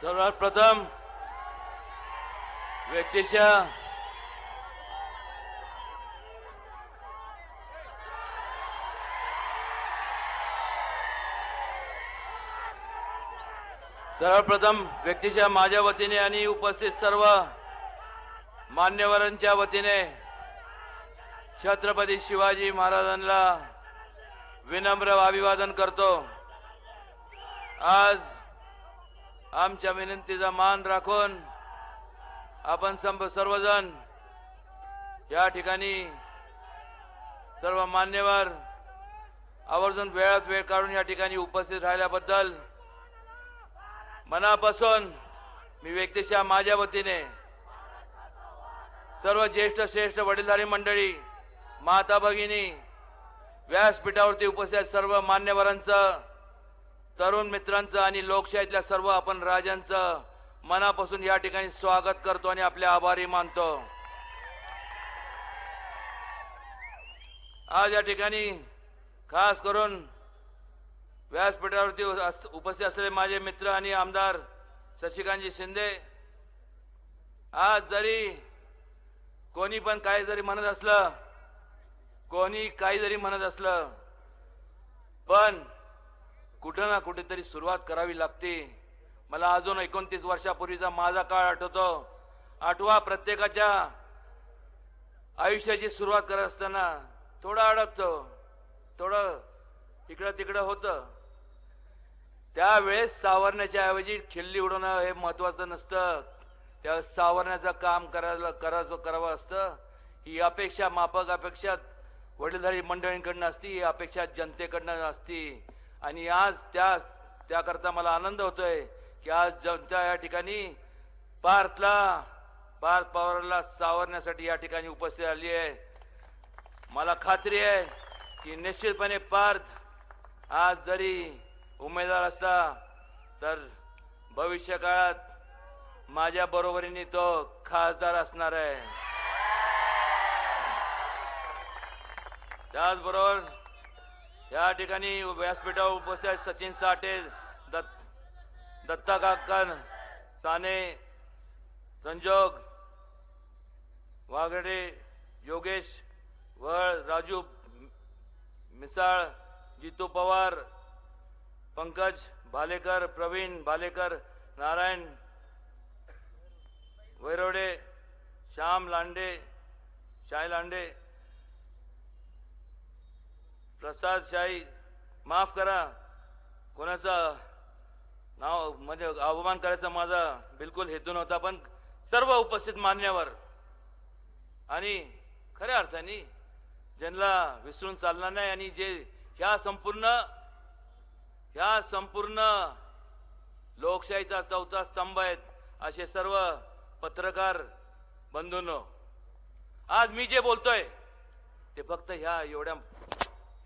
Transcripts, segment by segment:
सर्वात प्रथम व्यक्तीच्या माझ्या वतीने आणि उपस्थित सर्व मान्यवरांच्या वतीने छत्रपती शिवाजी महाराजांना विनम्र अभिवादन करतो। आज आमच्या विनंतीचा मान राखून आपण सर्वजण या ठिकाणी सर्व मान्यवर आवर्जून वेळात वेळ काढून या ठिकाणी उपस्थित राहिल्याबद्दल मनापासून मी व्यक्तीच्या माझ्या वतीने सर्व ज्येष्ठ वडीलधारी मंडळी, माता भगिनी, व्यासपीठावरती उपस्थित सर्व मान्यवरांचं, तरुण मित्रांचं आणि लोकशाहीतल्या सर्व आपण राजांचं मनापासून या ठिकाणी स्वागत करतो आणि आपले आभारी मानतो। आज या ठिकाणी खास करून व्यासपीठावरती उपस्थित असलेले माझे मित्र आणि आमदार शशिकांतजी शिंदे, आज जरी कोणी पण काही जरी म्हणत असलं, कोणी काही जरी म्हणत असलं, पण कुठं ना कुठेतरी सुरुवात करावी लागते। मला अजून 29 वर्षापूर्वीचा माझा काळ आठवतो। आठवा प्रत्येकाच्या आयुष्याची सुरुवात करत असताना थोडं अडकतो, थोडं इकडं तिकडं होतं। त्यावेळेस सावरण्याच्या ऐवजी खिल्ली उडवणं हे महत्वाचं नसतं, त्यावेळेस सावरण्याचं काम करावं असतं। ही अपेक्षा माफक अपेक्षा वडीलधारी मंडळींकडनं असती, ही अपेक्षा जनतेकडनं असती। आणि आज त्याकरता मला आनंद होतोय की आज जनता या ठिकाणी पार्थ पवारला सावरण्यासाठी या ठिकाणी उपस्थित आली आहे। मला खात्री आहे की निश्चितपणे पार्थ आज जरी उमेदवार असला तर भविष्य काळात माझ्या बरोबरीने तो खासदार असणार आहे। त्याचबरोबर या ठिकाणी व्यासपीठावर उपस्थित सचिन साठे, दत्ता काका साने, संजोग वागडे, योगेश वळ, राजू मिसाळ, जितू पवार, पंकज भालेकर, प्रवीण भालेकर, नारायण वैरोडे, श्याम लांडे, शाही लांडे, प्रसाद शाही, माफ करा कोणाचा नाव म्हणजे अवमान करायचा माझा बिलकुल हेतू नव्हता, पण सर्व उपस्थित मान्यवर आणि खऱ्या अर्थाने ज्यांना विसरून चालणार नाही आणि जे ह्या संपूर्ण लोकशाहीचा चौथा स्तंभ आहेत असे सर्व पत्रकार बंधूंनो, आज मी जे बोलतोय ते फक्त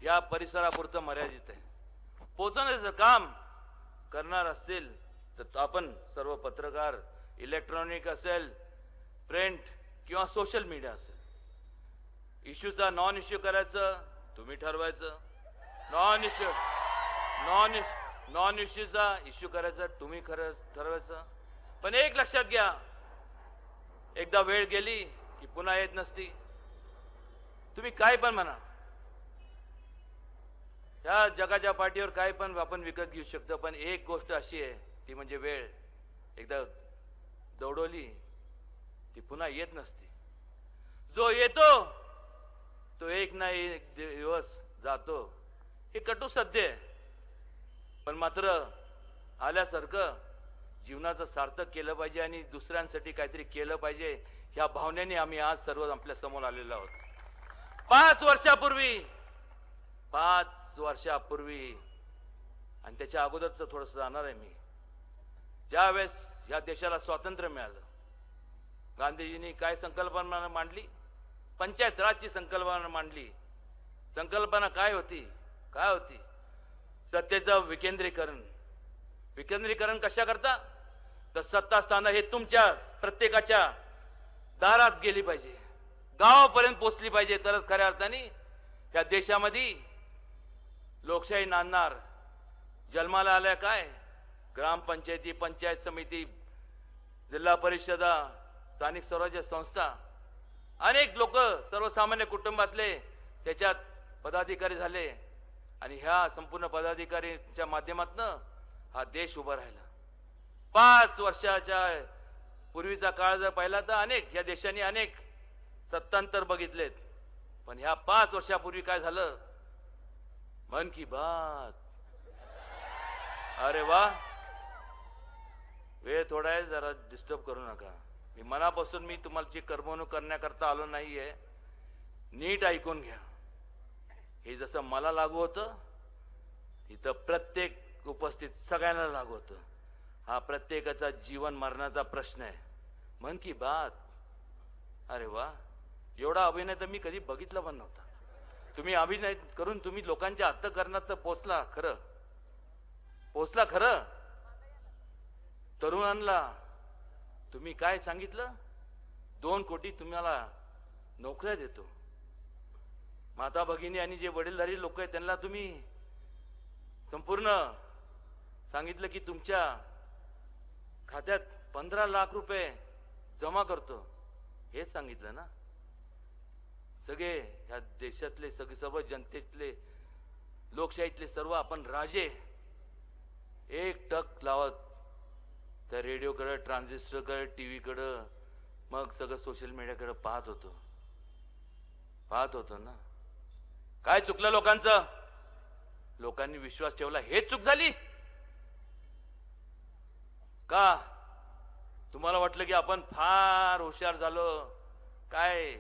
ह्या परिसरापुरतं मर्यादित आहे। पोहोचवण्याचं काम करणार असतील तर आपण सर्व पत्रकार, इलेक्ट्रॉनिक असेल, प्रिंट किंवा सोशल मीडिया असेल, इश्यूचा नॉन इश्यू करायचं तुम्ही ठरवायचं, नॉन इश्यूचा इश्यू करायचा तुम्ही ठरवायचं। पण एक लक्षात घ्या, एकदा वेळ गेली की पुन्हा येत नसती। तुम्ही काय पण म्हणा, या जगाच्या पाठीवर काय पण आपण विकत घेऊ शकतो, पण एक गोष्ट अशी आहे ती म्हणजे वेळ एकदा दौडवली ती पुन्हा येत नसती। जो येतो तो एक ना एक दिवस जातो, हे कटू सत्य आहे। पण मात्र आल्यासारखं जीवनाचं सार्थक केलं पाहिजे आणि दुसऱ्यांसाठी काहीतरी केलं पाहिजे, ह्या भावनेने आम्ही आज सर्व आपल्या समोर आलेलो आहोत। 5 वर्षापूर्वी आणि त्याच्या अगोदरचं थोडंसं जाणार आहे मी, ज्यावेळेस या देशाला स्वातंत्र्य मिळालं, गांधीजींनी काय संकल्पना मांडली, पंचायत राजची संकल्पना मांडली। संकल्पना काय होती? सत्तेचं विकेंद्रीकरण कशा करता, तर सत्ता स्थानं हे तुमच्या प्रत्येकाच्या दारात गेली पाहिजे, गावापर्यंत पोहोचली पाहिजे, तरच खऱ्या अर्थाने या देशामध्ये लोकशाही नांदणार। जन्माला आल्या काय ग्रामपंचायती, पंचायत समिती, जिल्हा परिषदा, स्थानिक स्वराज्य संस्था, अनेक लोक सर्वसामान्य कुटुंबातले त्याच्यात पदाधिकारी झाले आणि ह्या संपूर्ण पदाधिकारीच्या माध्यमातून हा देश उभा राहिला. 5 वर्षाच्या पूर्वीचा काळ जर पाहिला तर अनेक या देशाने अनेक सत्तांतर बघितलेत, पण ह्या 5 वर्षापूर्वी काय झालं? मन की बात. अरे वा, वेळ थोडा आहे, जरा डिस्टर्ब करू नका. मी मनापासून मी तुम्हाला करमणूक करण्याकरता आलो नाहीये. नीट ऐकून घ्या. हे जसं मला लागू होतं तिथं प्रत्येक उपस्थित सगळ्यांना लागू होतं. हा प्रत्येकाचा जीवन मरणाचा प्रश्न आहे. मन की बात. अरे वा, एवढा अभिनय तर मी कधी बघितला पण नव्हता. तुम्ही अभिनय करून तुम्ही लोकांच्या अंतःकरणात तर पोचला खरं. तरुणांना तुम्ही काय सांगितलं? 2 कोटी तुम्हाला नोकऱ्या देतो. माता भगिनी आणि जे वडीलधारी लोक आहेत त्यांना तुम्ही संपूर्ण सांगितलं की तुमच्या खात्यात 15 लाख रुपये जमा करतो. हेच सांगितलं ना? सगळे ह्या देशातले सर्व जनतेतले लोकशाहीतले सर्व आपण राजे एक टक लावत त्या रेडिओकडे, ट्रान्झिस्टरकडे, टीव्हीकडे, मग सगळं सोशल मीडियाकडे पाहत होतो ना. काय चुकलं लोकांचं? लोकांनी विश्वास ठेवला, हेच चूक झाली का? तुम्हाला वाटलं की आपण फार हुशार झालो काय?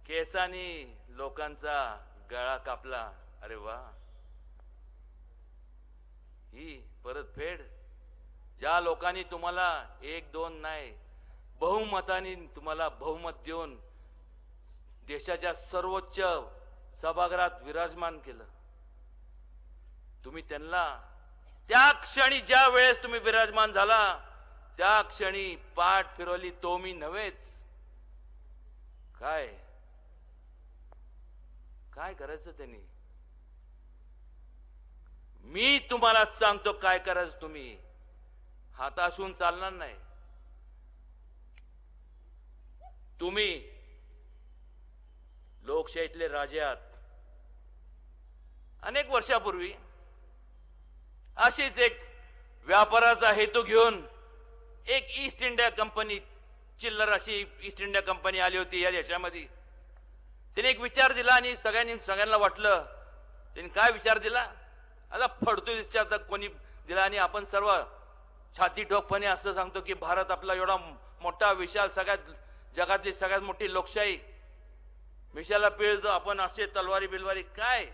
केसानी लोकांचा गळा कापला. अरे वा, ही परतफेड. ज्या लोकांनी तुम्हाला 1-2 नाही बहुमताने तुम्हाला बहुमत देऊन देशाच्या सर्वोच्च सभागृहात विराजमान केलं, तुम्ही त्यांना त्या क्षणी, ज्या वेळेस तुम्ही विराजमान झाला त्या क्षणी पाठ फिरवली. तो मी नव्हेच. काय करायचं त्यांनी? मी तुम्हाला सांगतो काय करायचं. तुम्ही हाताशून चालणार नाही. तुम्ही लोकशाहीतले राजे आहात. अनेक वर्षापूर्वी अशीच एक व्यापाराचा हेतू घेऊन एक ईस्ट इंडिया कंपनी, चिल्लर अशी ईस्ट इंडिया कंपनी आली होती या देशामध्ये. तिने एक विचार दिला आणि सगळ्यांना वाटलं. तिने काय विचार दिला? आता फडतो विचार तर कोणी दिला आणि आपण सर्व छाती ठोकपणे असं सांगतो की भारत आपला एवढा मोठा विशाल, सगळ्यात जगातली सगळ्यात मोठी लोकशाही, मिशाला पिळतो आपण असे तलवारी बिलवारी. काय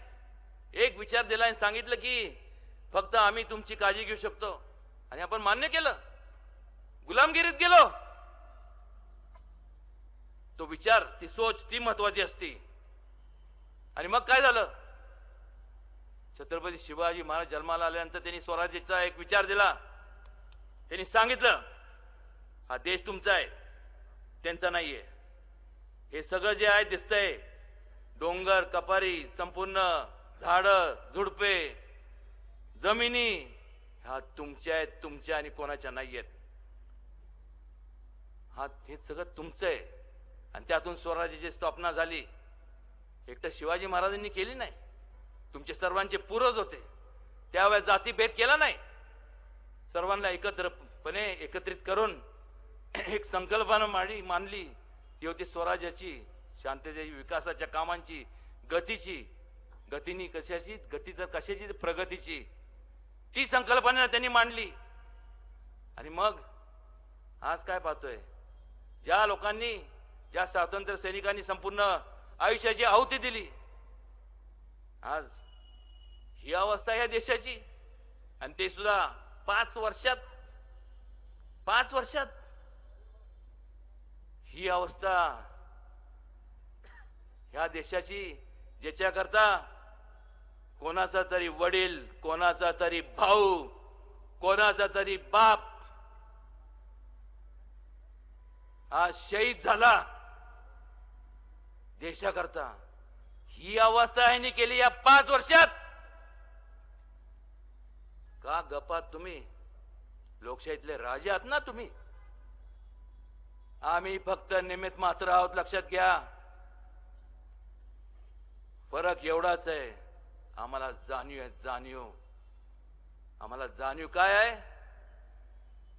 एक विचार दिला आणि सांगितलं की फक्त आम्ही तुमची काळजी घेऊ शकतो, आणि आपण मान्य केलं. गुलामगिरीत गेलो. तो विचार, ती सोच, ती महत्वाची असती. आणि मग काय झालं? छत्रपती शिवाजी महाराज जन्माला आल्यानंतर त्यांनी स्वराज्याचा एक विचार दिला. त्यांनी सांगितलं हा देश तुमचा आहे, त्यांचा नाहीये. हे सगळं जे आहे दिसतंय, डोंगर कपारी, संपूर्ण झाडं झुडपे, जमिनी, हा तुमच्या आहेत, तुमच्या आणि कोणाच्या नाहीयेत. हा हे सगळं तुमचं आहे. आणि त्यातून स्वराज्याची स्थापना झाली. एकटं शिवाजी महाराजांनी केली नाही, तुमचे सर्वांचे पूर्वज होते. त्यावेळेस जातीभेद केला नाही. सर्वांना एकत्रितपणे एकत्रित करून एक संकल्पना मांडली. ती होती स्वराज्याची, शांततेची, विकासाच्या कामांची, गतीनी कशाची गती, तर कशाची प्रगतीची. ती संकल्पना त्यांनी मांडली. आणि मग आज काय पाहतोय? ज्या लोकांनी, ज्या स्वातंत्र्य सैनिकांनी संपूर्ण आयुष्याची आहुती दिली, आज ही अवस्था या देशाची. आणि ते सुद्धा 5 वर्षात ही अवस्था ह्या देशाची, ज्याच्याकरता कोणाचा तरी वडील, कोणाचा तरी भाऊ, कोणाचा तरी बाप आज शहीद झाला देशाकरता. ही अवस्था ह्यांनी केली या 5 वर्षात. का गप्पात तुम्ही? लोकशाहीतले राजे आहात ना तुम्ही. आम्ही फक्त निमित्त मात्र आहोत, लक्षात घ्या. फरक एवढाच आहे, आम्हाला जाणीव आहे, जाणीव. आम्हाला जाणीव काय आहे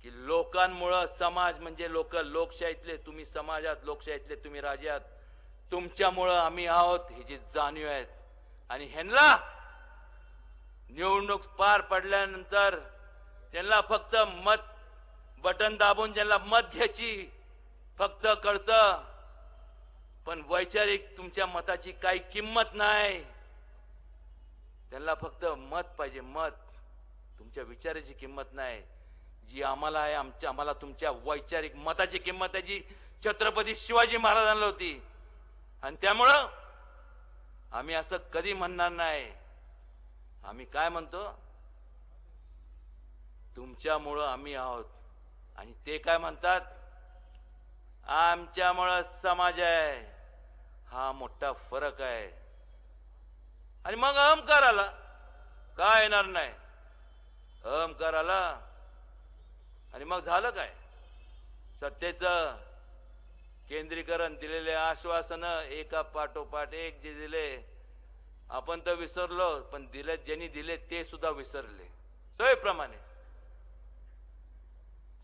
की लोकांमुळं समाज म्हणजे लोक, लोकशाहीतले तुम्ही समाजात, लोकशाहीतले तुम्ही राजे आहात, तुमच्यामुळं आम्ही आहोत, ही जी जाणीव आहेत. आणि ह्यांना निवडणूक पार पडल्यानंतर त्यांना फक्त मत बटन दाबून ज्यांना मत घ्यायची फक्त कळतं, पण वैचारिक तुमच्या मताची काही किंमत नाही. त्यांना फक्त मत पाहिजे, मत. तुमच्या विचाराची किंमत नाही जी आम्हाला आहे. आम्हाला तुमच्या वैचारिक मताची किंमत आहे, जी छत्रपती शिवाजी महाराजांना होती. आणि त्यामुळं आम्ही असं कधी म्हणणार नाही. आम्ही काय म्हणतो, तुमच्यामुळं आम्ही आहोत. आणि ते काय म्हणतात, आमच्यामुळं समाज आहे. हा मोठा फरक आहे. आणि मग अहंकार आला, काय येणार नाही. अहंकार आला आणि मग झालं काय, सत्तेचं केंद्रीकरण, दिलेले आश्वासन एका पाठोपाठ एक जे दिले आपण तर विसरलो, पण दिले ज्यांनी दिले ते सुद्धा विसरले. सोयीप्रमाणे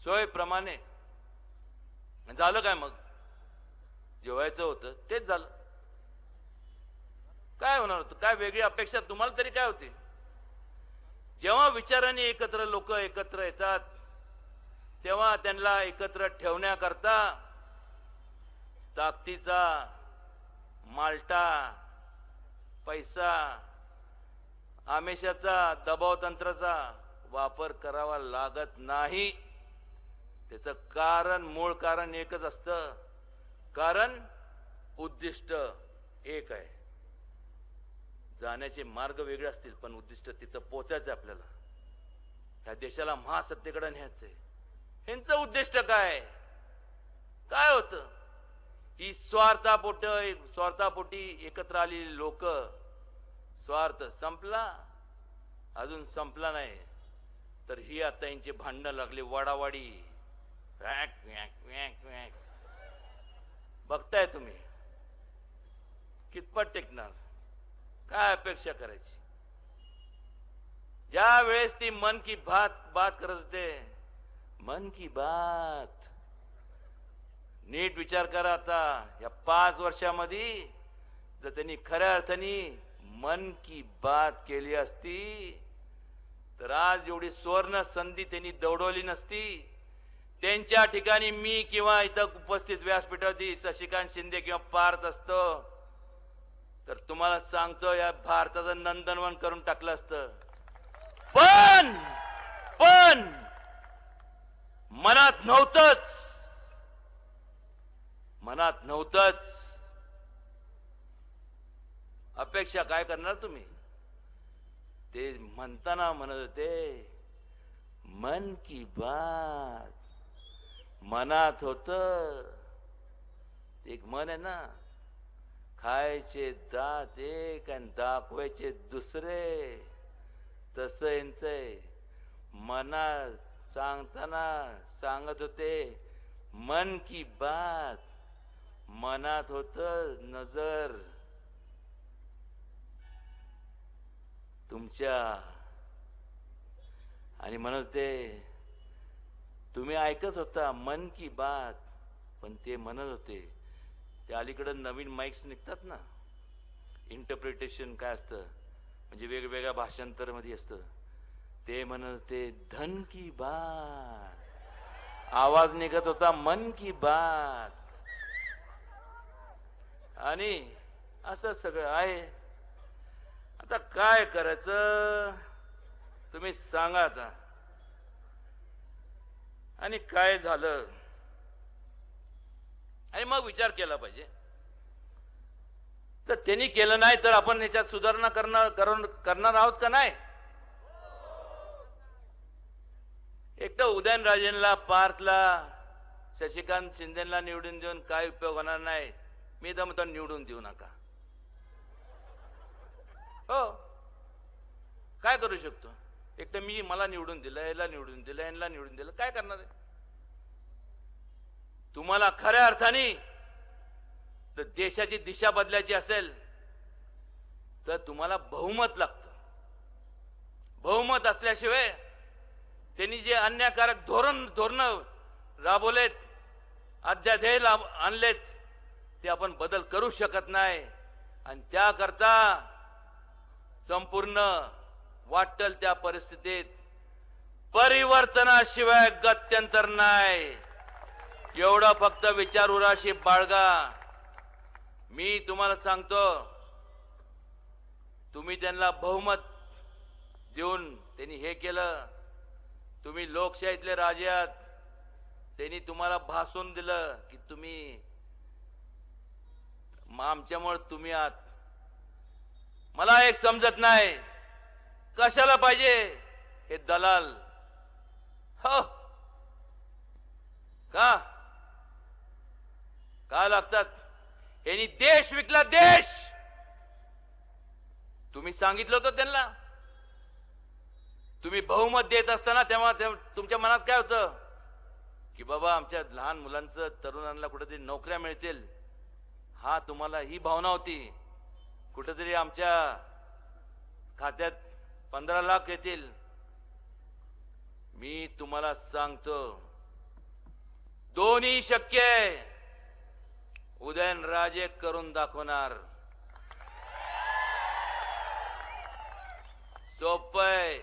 सोयीप्रमाणे झालं काय, मग जे व्हायचं होतं तेच झालं. काय होणार होतं, काय वेगळी अपेक्षा तुम्हाला तरी काय होती. जेव्हा विचारांनी एकत्र लोक एकत्र येतात तेव्हा त्यांना एकत्र ठेवण्याकरता ताकदीचा, माल्टा, पैसा, आमिषाचा, दबाव तंत्राचा वापर करावा लागत नाही. त्याचं कारण, मूळ कारण एकच असतं. कारण उद्दिष्ट एक आहे. जाण्याचे मार्ग वेगळे असतील पण उद्दिष्ट तिथं पोचायचं आपल्याला. ह्या देशाला महासत्तेकडे न्यायचंय. ह्यांचं उद्दिष्ट काय, काय होतं, ही स्वार्थापोटी एकत्र आलेली लोक. स्वार्थ संपला, अजून संपला नाही, तर ही आता यांची भांडणं लागली, वाडावाडी, वॅक वॅक वॅक वॅक. बघताय तुम्ही कितपत टेकणार, काय अपेक्षा करायची. ज्या वेळेस ती मन की बात करत होते, मन की बात, नीट विचार करा. आता या 5 वर्षामध्ये जर त्यांनी खऱ्या अर्थाने मन की बात केली असती तर आज एवढी सुवर्ण संधी त्यांनी दौडवली नसती. त्यांच्या ठिकाणी मी किंवा इथं उपस्थित व्यासपीठावरती शशिकांत शिंदे किंवा पार्थ असतो तर तुम्हाला सांगतो या भारताचं नंदनवन करून टाकलं असतं. पण मनात नव्हतंच. अपेक्षा काय करणार तुम्ही. ते म्हणताना म्हणत होते मन की बात, मनात होत. एक मन आहे ना, खायचे दात एक आणि दाखवायचे दुसरे. तसं यांचंय. मनात सांगताना सांगत होते मन की बात, मनात होत नजर तुमच्या. आणि म्हणत होते तुम्ही ऐकत होता मन की बात, पण ते म्हणत होते, ते अलीकडे नवीन माइक्स निघतात ना, इंटरप्रिटेशन काय असतं म्हणजे वेगवेगळ्या भाषांतर मध्ये असतं. ते म्हणत होते धन की बात, आवाज निघत होता मन की बात. आणि असं सगळं आहे. आता काय करायचं तुम्ही सांगा आता. आणि काय झालं, आणि मग विचार केला पाहिजे. तर त्यांनी केलं नाही तर आपण याच्यात सुधारणा करणार आहोत का नाही. एक तर उदयनराजेंना, पार्थला, शशिकांत शिंदेला निवडून देऊन काय उपयोग होणार नाही. मी तर म्हणतो निवडून देऊ नका. हो, काय करू शकतो. एक तर मला निवडून दिलं, याला निवडून दिलं, यांना निवडून दिलं, काय करणार आहे? तुम्हाला खऱ्या अर्थाने तर देशाची दिशा बदलायची असेल तर तुम्हाला बहुमत लागतं. बहुमत असल्याशिवाय त्यांनी जे अन्यायकारक धोरण राबवलेत, अध्यादेश आणलेत, ते आपण बदल करू शकत नाही. आणि त्याकरता संपूर्ण वाटेल त्या परिस्थितीत परिवर्तनाशिवाय गत्यंतर नाही, एवढा फक्त विचार उराशी बाळगा. मी तुम्हाला सांगतो, तुम्ही त्यांना बहुमत देऊन त्यांनी हे केलं. तुम्ही लोकशाहीतले राजे आहात, त्यांनी तुम्हाला भासून दिलं की तुम्ही आमच्यामुळे तुम्ही आहात. मला एक समजत नाही, कशाला पाहिजे हे दलाल? हो का लागतात? यांनी देश विकला, देश. तुम्ही सांगितलं होतं त्यांना, तुम्ही बहुमत देत असताना तेव्हा तुमच्या मनात काय होतं की बाबा आमच्या लहान मुलांचं, तरुणांना कुठेतरी नोकऱ्या मिळतील, हा तुम्हाला ही भावना होती. कुठेतरी आमच्या खात्यात 15 लाख येतील. मी तुम्हाला सांगतो, दोन्ही शक्य आहे. उदयनराजे करून दाखवणार. सोपं आहे.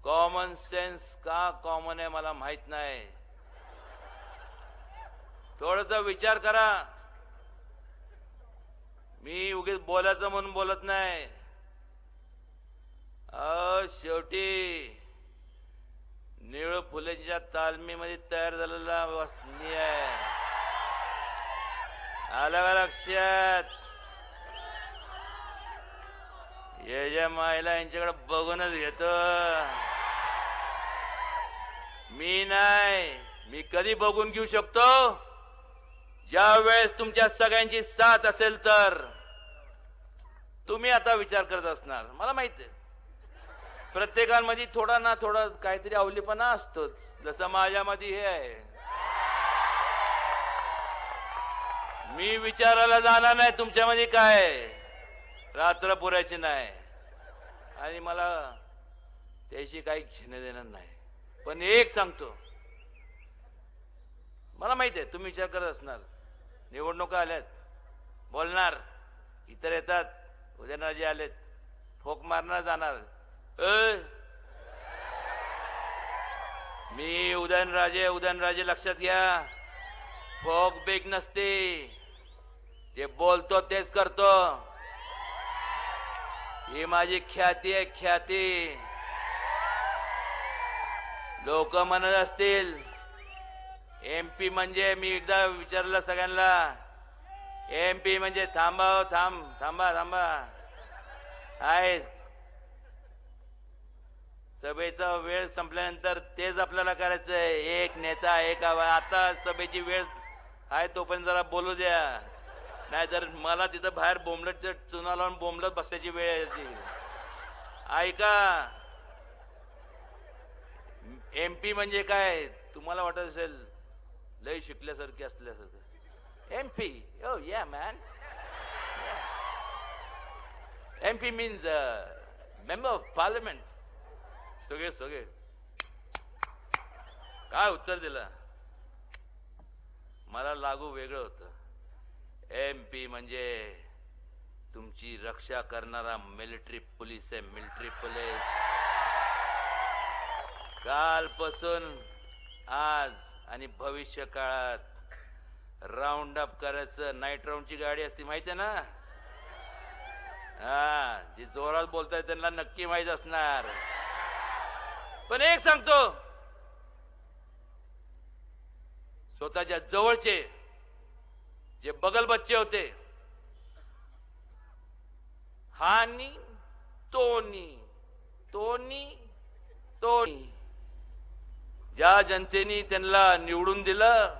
कॉमन सेन्स का कॉमन आहे मला माहित नाही. थोडासा विचार करा. मी उगीच बोलायचं म्हणून बोलत नाही. शेवटी निळ फुलेंच्या तालमीमध्ये तयार झालेला मी आहे. आलं का लक्षात? ये मायला यांच्याकडे बघूनच घेतो. मी नाही, मी कधी बघून घेऊ शकतो? ज्या वेळेस तुमच्या सगळ्यांची साथ असेल तर. तुम्ही आता विचार करत असणार, मला माहिती आहे. प्रत्येकामध्ये थोडा ना थोडा काहीतरी अवलीपणा असतोच, जसं माझ्यामध्ये हे आहे. मी विचारायला जाणार नाही तुमच्यामध्ये काय, रात्र पुरायची नाही, आणि मला त्याशी काही घेणं देणं नाही. पण एक सांगतो, मला माहिती आहे तुम्ही विचार करत असणार, निवडणुका आल्यात, बोलणार, इतर येतात, उदयनराजे आलेत, फोक मारणार जाणार. मी उदयनराजे लक्षात घ्या. फोक बेक नसते, जे बोलतो तेच करतो. ही माझी ख्याती आहे, ख्याती. लोक म्हणत असतील एमपी म्हणजे, मी एकदा विचारलं सगळ्यांना, एमपी म्हणजे थांबा आहेस. सभेचा वेळ संपल्यानंतर तेच आपल्याला करायचंय. एक नेता एक आवाज. आता सभेची वेळ आहे तोपर्यंत जरा बोलू द्या, नाहीतर मला तिथं बाहेर बोंबलत चुना लावून बोंबलत बसायची वेळ यायची. ऐका, एमपी म्हणजे काय तुम्हाला वाटत असेल लय शिकल्यासारखे असल्यासारखं. एमपी, ओ या man, MP means member of parliament. सगळे काय उत्तर दिलं? मला लागू वेगळं होतं. एमपी म्हणजे तुमची रक्षा करणारा मिलिटरी पोलीस आहे, मिलिटरी पोलीस. कालपासून आज आणि भविष्य काळात राऊंड अप करायचं. नाईट राऊंडची गाडी असते माहिती आहे ना? हा, जी जोरात बोलताय त्यांना नक्की माहित असणार. पण एक सांगतो, स्वतःच्या जवळचे जे बगल बच्चे होते, हानी तोनी ज्या जनतेने त्यांना निवडून दिलं,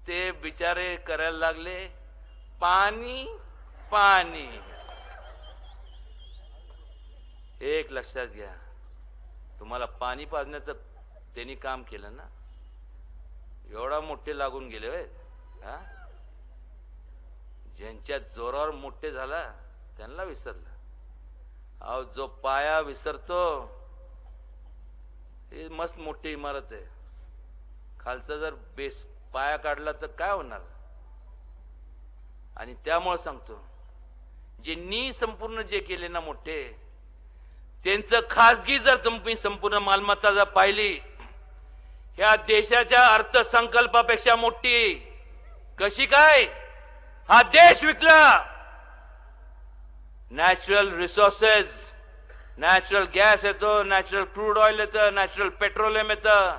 ते बिचारे करायला लागले पाणी. एक लक्षात घ्या, तुम्हाला पाणी पाजण्याचं त्यांनी काम केलं ना, एवढा मोठे लागून गेले होय. हा, ज्यांच्या जोरावर मोठे झाला त्यांना विसरलं. अहो, जो पाया विसरतो हे मस्त मोठी इमारत आहे, खालचा जर बेस पाया काढला तर काय होणार. आणि त्यामुळे सांगतो, ज्यांनी संपूर्ण जे केले ना मोठे, त्यांचं खासगी जर तुम्ही संपूर्ण मालमत्ता जर पाहिली, ह्या देशाच्या अर्थसंकल्पापेक्षा मोठी कशी काय. हा देश विकला. नॅचरल रिसोर्सेस, नॅचरल गॅस येतो, नॅचरल क्रूड ऑइल येतं, नॅचरल पेट्रोलियम येतं.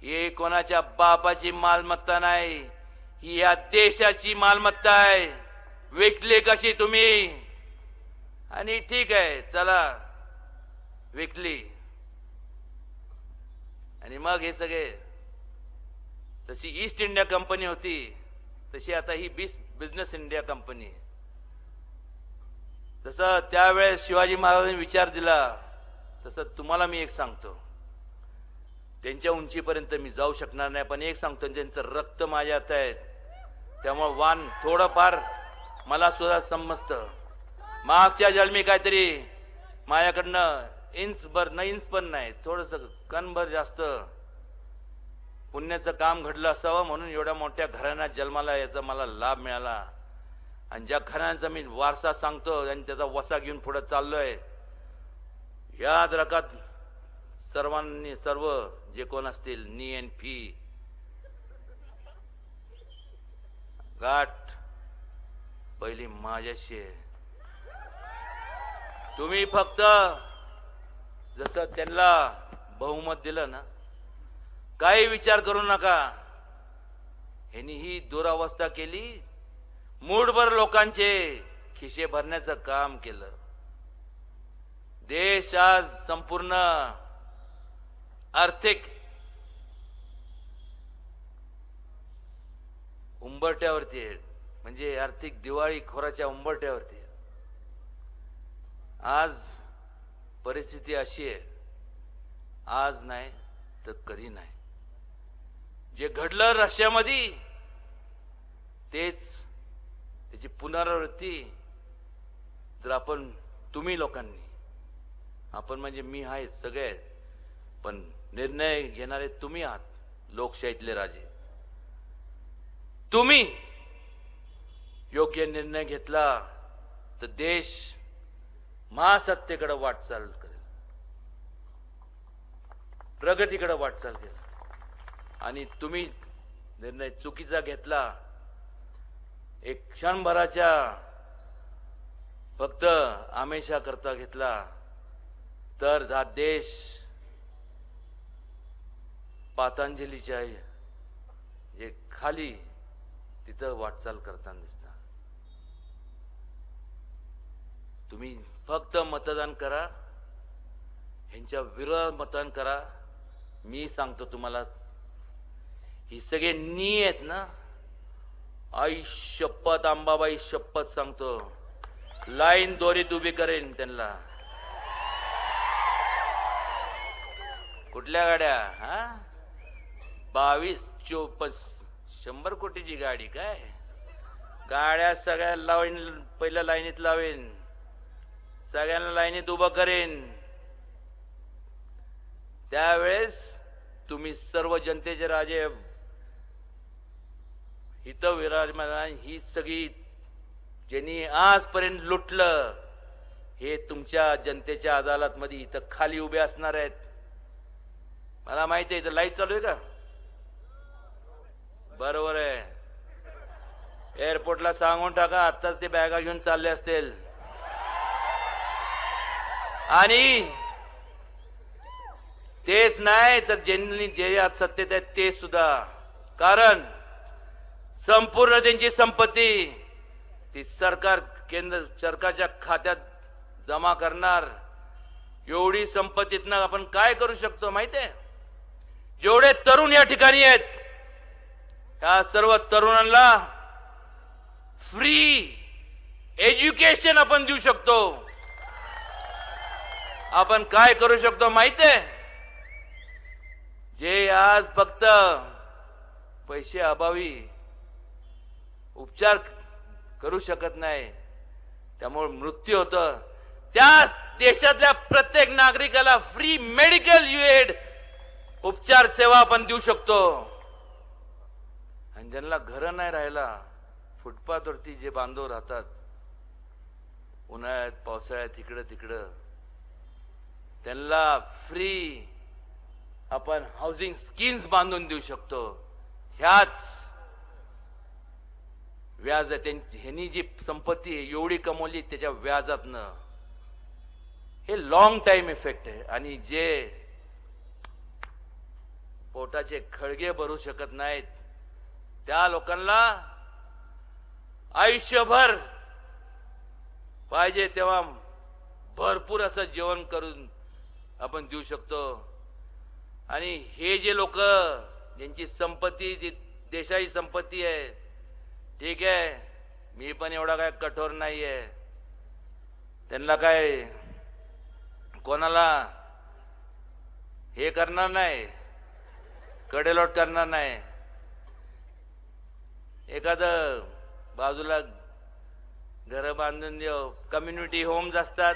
हे कोणाच्या बापाची मालमत्ता नाही, ही या देशाची मालमत्ता आहे. विकली कशी तुम्ही. आणि ठीक आहे, चला विकली, आणि मग हे सगळे, तशी ईस्ट इंडिया कंपनी होती तशी आता ही बिझनेस इंडिया कंपनी. तसं त्यावेळेस शिवाजी महाराजांनी विचार दिला, तसं तुम्हाला मी एक सांगतो, त्यांच्या उंचीपर्यंत मी जाऊ शकणार नाही, पण एक सांगतो, ज्यांचं रक्त माझ्या हातात आहे, त्यामुळे वान थोडंफार मला सुद्धा समजतं. मागच्या जन्मी काहीतरी माझ्याकडनं इंच पण नाही, थोडंसं कणभर जास्त पुण्याचं काम घडलं असावं, म्हणून एवढ्या मोठ्या घराण्यात जन्माला याचा मला लाभ मिळाला. आणि ज्या घराण्याचा मी वारसा सांगतो आणि त्याचा वसा घेऊन पुढे चाललोय, याद रखात सर्वांनी, सर्व जे कोण असतील, नी एन फी गाठ पहिली माझ्याशी आहे. तुम्ही फक्त जसं त्यांना बहुमत दिलं ना, काही विचार करू नका. ह्यांनी ही दुरावस्था केली, मूठभर लोकांचे खिशे भरण्याचं काम केलं. देश आज संपूर्ण आर्थिक उंबरठ्यावरती आहे, म्हणजे आर्थिक दिवाळी खोराच्या उंबरठ्यावरती आहे. आज परिस्थिती अशी आहे, आज नाही तर कधी नाही. जे घडलं रशियामध्ये तेच त्याची पुनरावृत्ती जर आपण, तुम्ही लोकांनी, आपण म्हणजे मी आहे सगळे, पण निर्णय घेणारे तुम्ही आहात, लोकशाहीतले राजे. तुम्ही योग्य निर्णय घेतला तर देश महासत्तेकडे वाटचाल करेल, प्रगतीकडे वाटचाल करेल. आणि तुम्ही निर्णय चुकीचा घेतला, एक क्षणभराच्या फक्त आमेशा करता घेतला, तर हा देश पातांजलीच्या जे खाली तिथं वाटचाल करताना दिसता. तुम्ही फक्त मतदान करा, ह्यांच्या विरोधात मतदान करा. मी सांगतो तुम्हाला, ही सगळे नी आहेत ना, आई शपथ, अंबाबाई शपथ सांगतो, लाईन दोरीत उभी करेन त्यांना. कुठल्या गाड्या? हा, 22-24 100 कोटीची गाडी काय? गाड्या सगळ्या लाईन, पहिल्या लाईनीत लावेन, सगळ्यांना लाईनीत उभं करेन. त्यावेळेस तुम्ही सर्व जनतेचे राजे, इथं विराजमान, ही सगळी ज्यांनी आजपर्यंत लुटलं, हे तुमच्या जनतेच्या अदालतमध्ये इथं खाली उभे असणार आहेत. मला माहिती आहे, इथं लाईट चालू आहे का? बरोबर आहे. एअरपोर्टला सांगून टाका, आत्ताच ते बॅगा घेऊन चालले असतील. आणि तेच नाही तर ज्यांनी जे आज सत्तेत आहेत ते सुद्धा, कारण संपूर्ण त्यांची संपत्ती ती सरकार, केंद्र सरकारच्या खात्यात जमा करणार. एवढी संपत्तीतनं आपण काय करू शकतो माहिती आहे? जेवढे तरुण या ठिकाणी आहेत, या सर्व तरुणांना फ्री एज्युकेशन आपण देऊ शकतो. आपण काय करू शकतो माहितीये? जे आज फक्त पैसे अभावी उपचार करू शकत नाही, त्यामुळे मृत्यू होतं, त्याच देशातल्या प्रत्येक नागरिकाला फ्री मेडिकल एड उपचार सेवा आपण देऊ शकतो. आणि ज्यांना घर नाही राहिला, फुटपाथवरती जे बांधव राहतात, उन्हाळ्यात पावसाळ्यात इकडं तिकडं, त्यांना फ्री आपण हाऊसिंग स्कीम्स बांधून देऊ शकतो. ह्याच व्याज ह्यांनी जी संपत्ती एवढी कमवली त्याच्या व्याजातनं, हे लॉंग टाइम इफेक्ट आहे. आणि जे पोटाचे खळगे भरू शकत नाहीत त्या लोकांना आयुष्यभर पाहिजे तेव्हा भरपूर असं जेवण करून आपण देऊ शकतो. आणि हे जे लोक ज्यांची संपत्ती जी देशाची संपत्ती आहे, ठीक आहे, मी पण एवढा काय कठोर नाहीये, त्यांना काय कोणाला हे करणार नाही, कडेलोट करणार नाही. एखादं बाजूला घर बांधून देऊ, कम्युनिटी होम्स असतात,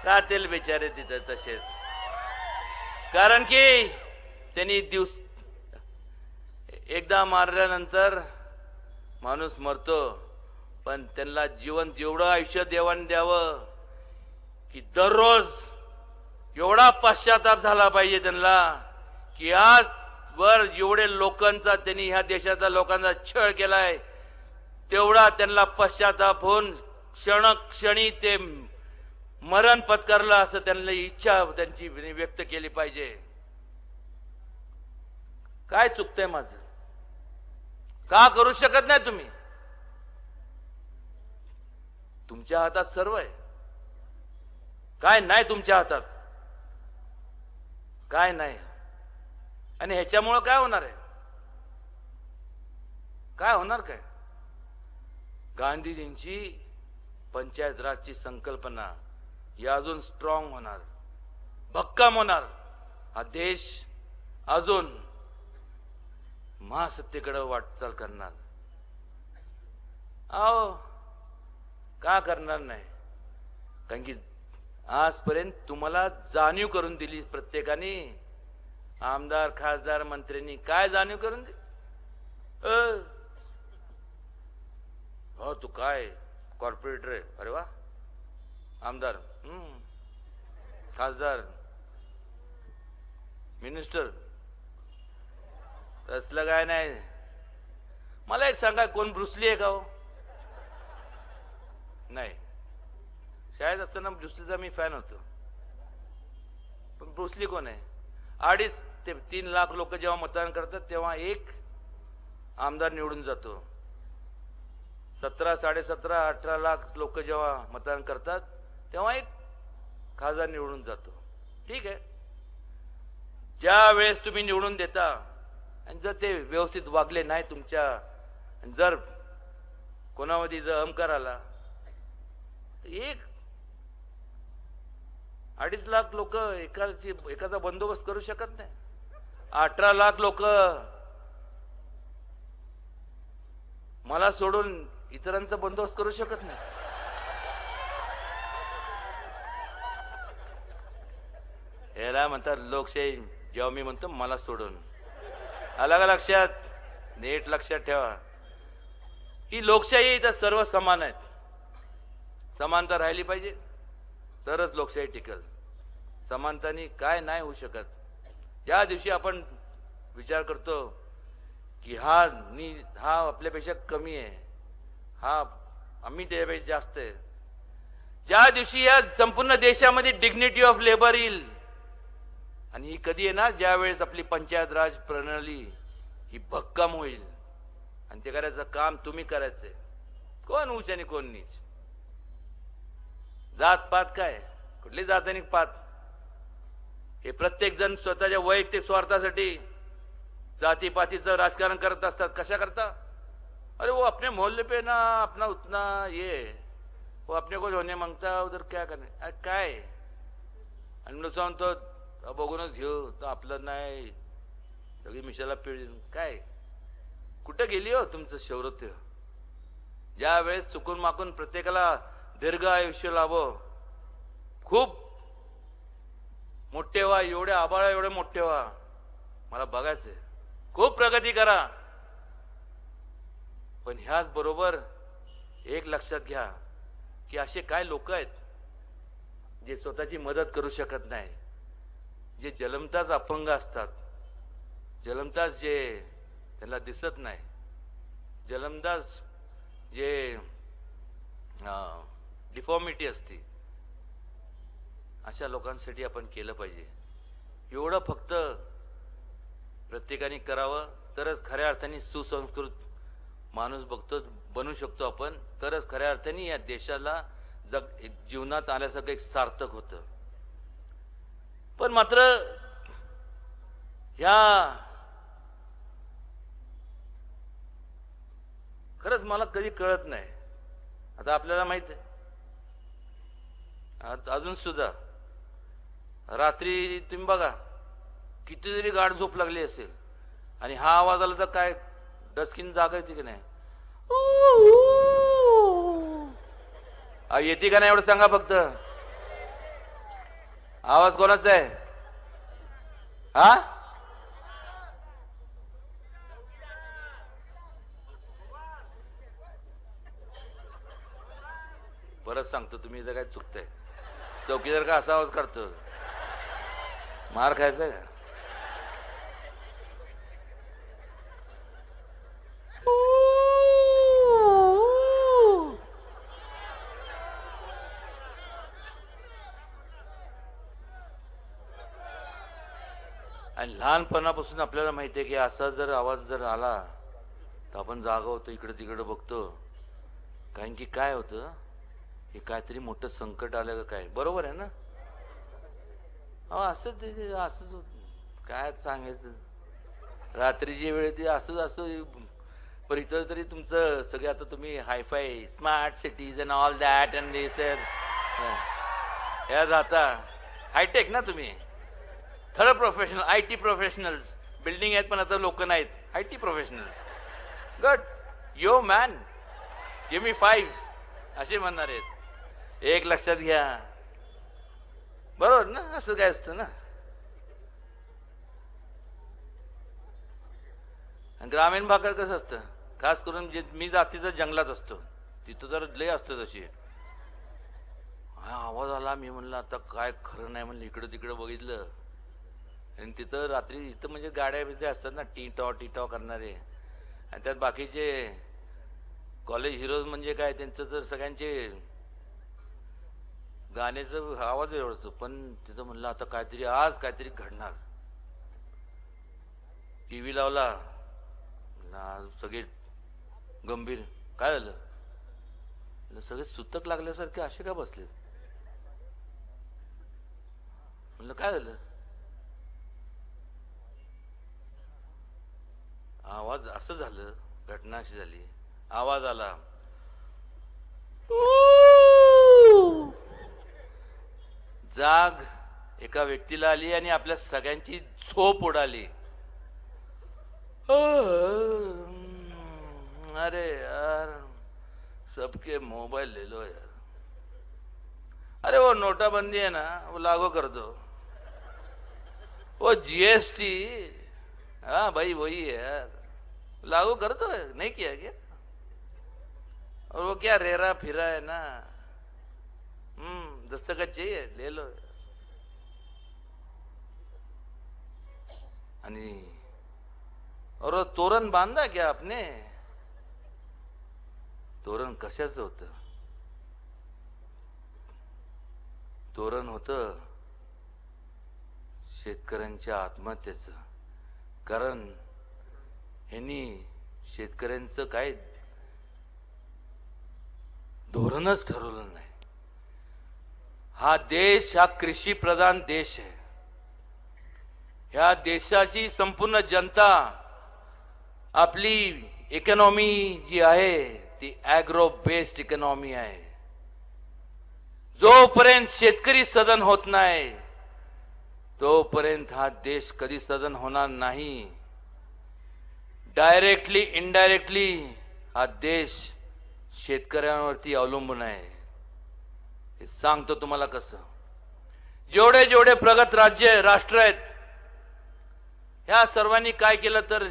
राहतील बिचारे तिथं तसेच. कारण की त्यांनी एकदा मारल्यानंतर माणूस मरतो, पण त्यांना जीवन जेवढं आयुष्य देवाने द्यावं की दररोज एवढा पश्चाताप झाला पाहिजे त्यांना की आजवर एवढे लोकांचा त्यांनी ह्या देशातल्या लोकांचा छळ केलाय, तेवढा त्यांना पश्चाताप होऊन क्षणी ते मरण पत्करलं असं त्यांना इच्छा त्यांची व्यक्त केली पाहिजे. काय चुकतंय माझं? का करू शकत नाही तुम्ही? तुमच्या हातात सर्व आहे. काय नाही तुमच्या हातात? काय नाही. आणि ह्याच्यामुळं काय होणार आहे? काय होणार? काय गांधीजींची पंचायत राजची संकल्पना ही अजून स्ट्रॉंग होणार, भक्कम होणार. हा देश अजून महासत्तेकडे वाटचाल करणार. अहो का करणार नाही? कारण की आजपर्यंत तुम्हाला जाणीव करून दिली प्रत्येकाने, आमदार खासदार मंत्र्यांनी काय जाणीव करून दिली? हो तू काय कॉर्पोरेटर आहे, अरे वा, आमदार, खासदार, मिनिस्टर, तसलं काय नाही. मला एक सांगा, कोण ब्रुसली आहे का हो? नाही. शाळेत असताना ब्रुसलीचा मी फॅन होतो, पण ब्रुसली कोण आहे? 2.5 ते 3 लाख लोक जेव्हा मतदान करतात तेव्हा एक आमदार निवडून जातो. 17, 17.5, 18 लाख लोक जेव्हा मतदान करतात तेव्हा एक खासदार निवडून जातो. ठीक आहे, ज्या वेळेस तुम्ही निवडून देता आणि जर ते व्यवस्थित वागले नाही तुमच्या, जर कोणामध्ये जर अहंकार आला, एक 2.5 लाख लोक एकाचा बंदोबस्त करू शकत नाही. 18 लाख लोक मला सोडून इतरांचा बंदोबस्त करू शकत नाही. याला म्हणतात लोकशाही. जेव्हा मी म्हणतो मला सोडून, आलं का लक्षात? नीट लक्षात ठेवा, ही लोकशाही इथं सर्व समान आहेत. समानता राहिली पाहिजे तरच लोकशाही टिकल. समानतानी काय नाही होऊ शकत. ज्या दिवशी आपण विचार करतो की हा आपल्यापेक्षा कमी आहे, हा आम्ही त्याच्यापेक्षा जास्त आहे, ज्या दिवशी या संपूर्ण देशामध्ये डिग्निटी ऑफ लेबर येईल. आणि ही कधी येणार? ज्या वेळेस आपली पंचायत राज प्रणाली ही भक्कम होईल. आणि ते करायचं काम तुम्ही करायचंय. कोण उच्च आणि कोण नीच, जात पात काय, कुठली जात आणि पात, हे प्रत्येक जण स्वतःच्या वैयक्तिक स्वार्थासाठी जातीपातीचं राजकारण करत असतात. कशा करता? अरे वो अपने मोहल्ले पे ना अपना उतना ये, वो अपने को होने मांगता, उधर क्या करने. अरे काय आणि नुसतं म्हणतो बघूनच घेऊ तर आपलं नाही, सगळी मिशाला पिळी. काय कुठं गेली हो तुमचं शौर्य? ज्या वेळेस चुकून माकून प्रत्येकाला दीर्घ आयुष्य लाभो, खूप मोठे व्हा, एवढे आबाळा एवढे मोठे व्हा, मला बघायचंय. खूप प्रगती करा, पण ह्याच बरोबर एक लक्षात घ्या की असे काय लोक आहेत जे स्वतःची मदत करू शकत नाही, जे जन्मताच अपंग असतात, जन्मताच जे त्यांना दिसत नाही, जन्मताच जे डिफॉर्मिटी असते, अशा लोकांसाठी आपण केलं पाहिजे. एवढं फक्त प्रत्येकाने करावं, तरच खऱ्या अर्थाने सुसंस्कृत माणूस बनू शकतो आपण. तरच खऱ्या अर्थाने या देशाला जीवनात आल्यासारखं एक सार्थक होतं. पण मात्र ह्या खरंच मला कधी कळत नाही. आता आपल्याला माहित आहे, अजून सुद्धा रात्री तुम्ही बघा किती जरी गाढ झोप लागली असेल आणि हा आवाज आला तर काय डस्किन जागा येते की नाही? येते का नाही एवढं सांगा फक्त. आवाज कोणाचा आहे? हा, परत सांगतो, तुम्ही इथं काय चुकतंय. चौकीदार का असा आवाज काढतो? मार खायचा का? आणि लहानपणापासून आपल्याला माहिती आहे की असा जर आवाज जर आला तर आपण जागा होतो, इकडे तिकडे बघतो. कारण की काय होतं, हे काहीतरी मोठं संकट आलं का काय. बरोबर आहे ना? असंच काय सांगायचं, रात्रीची वेळ ती असंच असं. पण इथं तरी तुमचं सगळे आता तुम्ही hi fi smart cities and all that and this ह्या राहता हायटेक ना तुम्ही, third professional, IT professionals. Building आहेत पण आता लोक नाहीत, IT professionals. Good, yo man, give me 5 असे म्हणणार आहेत. एक लक्षात घ्या, बरोबर ना? असं काय असतं ना. ग्रामीण भागात कसं असतं, खास करून जे मी जाती तर जंगलात असतो, तिथं तर लय असतं तशी. हा आवाज आला, मी म्हणलं आता काय खरं नाही, म्हणलं इकडं तिकडं बघितलं आणि तिथं रात्री इथं म्हणजे गाड्या बिड्या असतात ना, टी टॉ करणारे. आणि त्यात बाकीचे कॉलेज हिरोज म्हणजे काय, त्यांचं तर सगळ्यांचे गाण्याचं आवाज एवढतो. पण तिथं म्हणलं आता काहीतरी आज काहीतरी घडणार. TV लावला ना, सगळे गंभीर. काय झालं? सगळे सुतक लागल्यासारखे असे का बसले? म्हणलं काय झालं? आवाज असं झालं, घटना अशी झाली. आवाज आला, जाग एका व्यक्तीला आली आणि आपल्या सगळ्यांची झोप उडाली. अरे यार, सबके मोबाइल ले लो यार. अरे वो नोटाबंदी है ना, वो लागू कर दो. वो GST, हाँ भाई वही है यार, लागू कर दो. नहीं किया क्या? और वो क्या रेरा फिरा है ना, दस्तखत चाहिए, ले लो. आणि और तोरण बांधा क्या आपने? तोरण कशाचं होतं? तोरण होतं शेतकऱ्यांच्या आत्महत्येचं. कारण ह्यांनी शेतकऱ्यांचं काय धोरणच ठरवलं नाही. हा देश हा कृषी प्रधान देश आहे. ह्या देशाची संपूर्ण जनता, आपली इकॉनॉमी जी आहे ती ॲग्रो बेस्ड इकॉनॉमी आहे. जोपर्यंत शेतकरी सदन होत नाही तोपर्यंत हा देश कधी सदन होणार नाही. डायरेक्टली इनडायरेक्टली हा देश शेतकऱ्यांवरती अवलंबून आहे. हे सांगतो तुम्हाला कसं. जेवढे जेवढे प्रगत राष्ट्र आहेत ह्या सर्वांनी काय केलं तर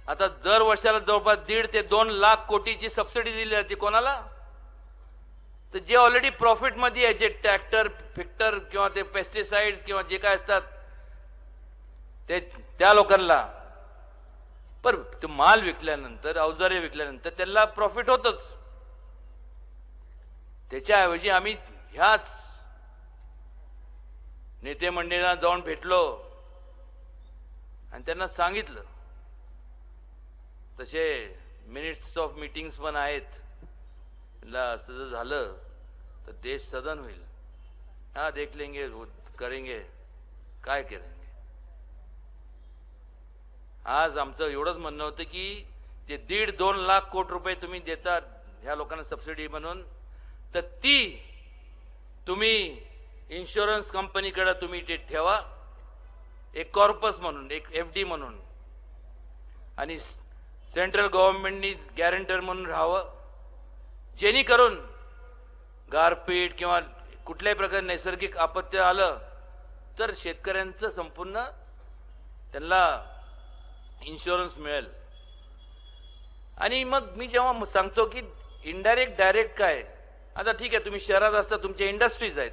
आता दर वर्षाला जवळपास 1.5 ते 2 लाख कोटीची सबसिडी दिली जाते. कोणाला? तर जे ऑलरेडी प्रॉफिट मध्ये आहे, जे ट्रॅक्टर फिक्टर किंवा ते पेस्टिसाइड्स किंवा जे काय असतात ते त्या लोकांना. पण तो माल विकल्यानंतर अवजारे विकल्यानंतर त्याला प्रॉफिट होतच. त्याच्याऐवजी आम्ही ह्याच नेते मंडळींना जाऊन भेटलो आणि त्यांना सांगितलं. तसे मिनिट्स ऑफ मीटिंग्स पण आहेत. असं जर झालं तर देश सदन होईल. हा देख लेंगे करेंगे काय करेंगे. आज आमचं एवढंच म्हणणं होतं की ते 1.5-2 लाख कोटी रुपये तुम्ही देतात ह्या लोकांना सबसिडी म्हणून, तर ती तुम्ही इन्शुरन्स कंपनीकडे तुम्ही ते ठेवा एक कॉर्पस म्हणून, एक FD म्हणून, आणि सेंट्रल गव्हर्नमेंटनी गॅरंटर म्हणून राहावं. जेणेकरून गारपीट किंवा कुठल्याही प्रकारे नैसर्गिक आपत्ती आलं तर शेतकऱ्यांचं संपूर्ण त्यांना इन्शुरन्स मिळेल. आणि मग मी जेव्हा सांगतो की इनडायरेक्ट डायरेक्ट काय, आता ठीक आहे तुम्ही शहरात असता, तुमच्या इंडस्ट्रीज आहेत.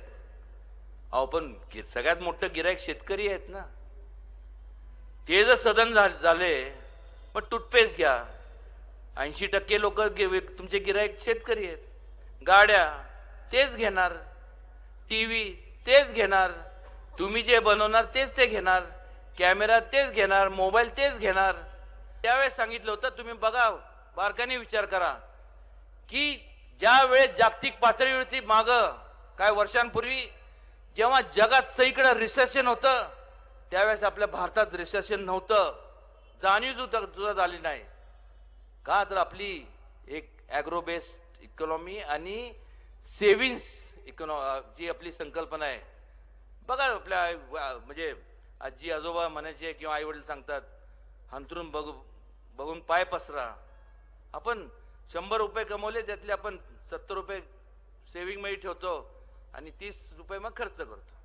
अहो पण सगळ्यात मोठं गिराईक शेतकरी आहेत ना. ते जर सदन झाले मग टूथपेस्ट घ्या, 80% लोक तुमचे गिराईक शेतकरी आहेत. गाड्या तेच घेणार, TV तेच घेणार, तुम्ही जे बनवणार तेच ते घेणार, कॅमेरा तेच घेणार, मोबाईल तेच घेणार. त्यावेळेस सांगितलं होतं तुम्ही बघा बारकाने विचार करा की ज्या वेळेस जागतिक पातळीवरती माग काय वर्षांपूर्वी जेव्हा जगात सगळीकडे रिसेशन होतं त्यावेळेस आपल्या भारतात रिसेशन नव्हतं. जाणीव सुद्धा झाली नाही. का तर आपली एक ॲग्रो बेस्ड इकॉनॉमी आणि सेव्हिंग्स जी आपली संकल्पना आहे. बघा आपल्या म्हणजे आजी आजोबा म्हणायचे किंवा आई वडील सांगतात हंतरून बघून पाय पसरा. आपण 100 रुपये कमवले त्यातले आपण 70 रुपये सेव्हिंग मध्ये ठेवतो आणि 30 रुपये मग खर्च करतो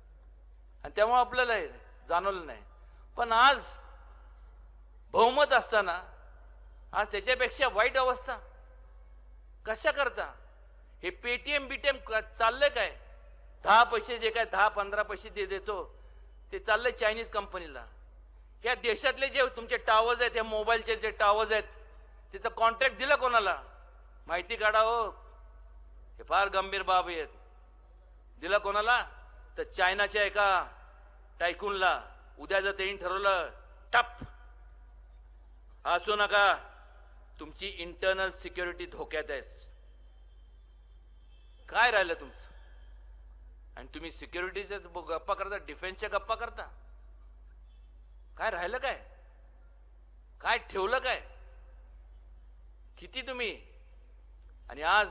आणि त्यामुळे आपल्याला जाणवलं नाही. पण आज बहुमत असताना आज त्याच्यापेक्षा वाईट अवस्था कशा करता. हे पेटीएम बीटीएम चाललंय काय, 10 पैसे जे काय 10-15 पैसे देतो ते चाललंय चायनीज कंपनीला. या देशातले जे तुमचे टावर्स आहेत, या मोबाईलचे जे टावर्स आहेत, त्याचा कॉन्ट्रॅक्ट दिला कोणाला माहिती काढा हो. हे फार गंभीर बाब आहेत. दिला कोणाला तर चायनाच्या एका टायकूनला. उद्या जर त्यांनी ठरवलं टप असू नका, तुमची इंटरनल सिक्युरिटी धोक्यात आहे, काय राहिलं तुमचं. आणि तुम्ही सिक्युरिटीच्या गप्पा करता, डिफेन्सच्या गप्पा करता. काय राहिलं, काय काय ठेवलं, काय किती तुम्ही. आणि आज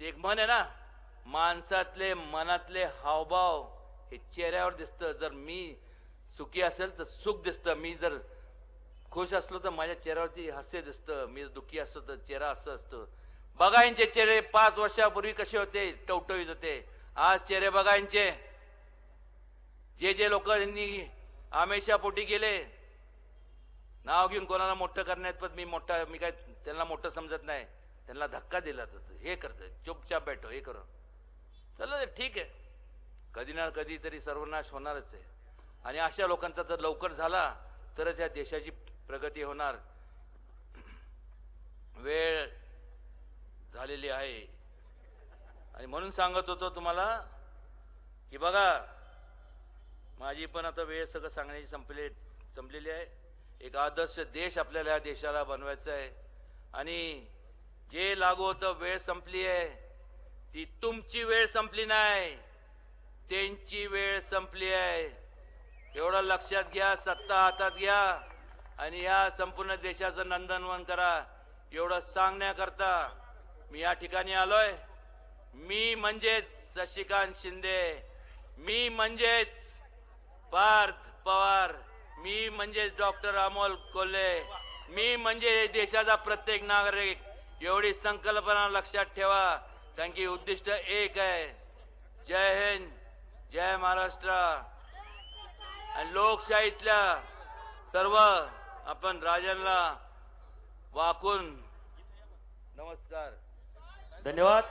ते एक म्हण आहे ना, माणसातले मनातले हावभाव हे चेहऱ्यावर दिसतं. जर मी सुखी असेल तर सुख दिसतं, मी जर खुश असलो तर माझ्या चेहऱ्यावरती हास्य दिसतं, मी दुःखी असलो तर चेहरा असं असतो. बघा यांचे चेहरे 5 वर्षापूर्वी कसे होते, टवटवीत होते. आज चेहरे बघा यांचे. जे लोक यांनी आमेशा पोटी गेले, नाव घेऊन कोणाला मोठं करण्यात, पण मी काय त्यांना मोठं समजत नाही. त्यांना धक्का दिला तसं हे करतं, चुपचाप बैठो हे करो. चला ठीक आहे, कधी ना कधी तरी सर्वनाश होणारच आहे. आणि अशा लोकांचा जर लवकर झाला तरच या देशाची प्रगती होणार. वेळ झालेली आहे आणि म्हणून सांगत होतो तुम्हाला की बघा माझी पण आता वेळ सगळं सांगण्याची संपलेली आहे. एक आदर्श देश आपल्याला या देशाला बनवायचा आहे आणि जे लागू होतं वेळ संपली आहे. ती तुमची वेळ संपली नाही, त्यांची वेळ संपली आहे. एवढं लक्षात घ्या, सत्ता हातात घ्या आणि या संपूर्ण देशाचं नंदनवन करा. एवढं सांगण्याकरता मी या ठिकाणी आलोय. मी म्हणजेच शशिकांत शिंदे, मी म्हणजेच पार्थ पवार, मी म्हणजे डॉक्टर अमोल कोल्हे, मी म्हणजे देशाचा प्रत्येक नागरिक, एवढी संकल्पना लक्षात ठेवा. कारण की उद्दिष्ट एक आहे. जय हिंद, जय महाराष्ट्र. आणि लोकशाहीतल्या सर्व आपण राजांना वाकून नमस्कार. धन्यवाद.